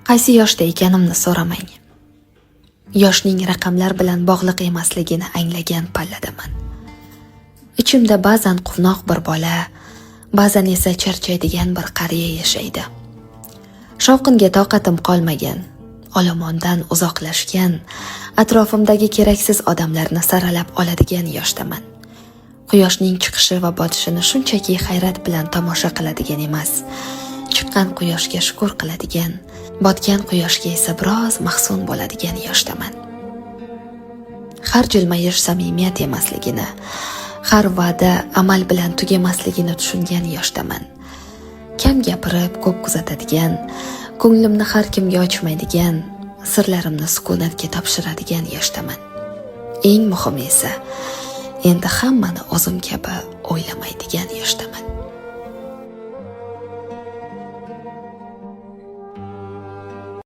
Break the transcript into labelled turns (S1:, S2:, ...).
S1: Qaysi yoshda ekanimni so'ramang. Yoshning raqamlar bilan bog'liq emasligini anglagan palladaman. Ichimda ba'zan quvnoq bir bola, ba'zan esa charchaydigan bir qariya yashaydi. Shovqinga toqatim qolmagan, olomondan uzoqlashgan, atrofimdagi keraksiz odamlarni saralab oladigan yoshdaman. Quyoshning chiqishi va botishini shunchaki hayrat bilan tomosha qiladigan emas, chiqqan quyoshga shukr qiladigan, botgan quyoshga esa biroz mahzun bo'ladigan yoshdaman. Har jilmayish samimiyat emasligini, har va'da amal bilan tugamasligini tushungan yoshdaman. Kam gapirib, ko'p kuzatadigan, ko'nglimni har kimga ochmaydigan, sirlarimni sukunatga topshiradigan yoshdaman. Eng muhimi esa, endi hammani o'zim kabi o'ylamaydigan yoshdaman.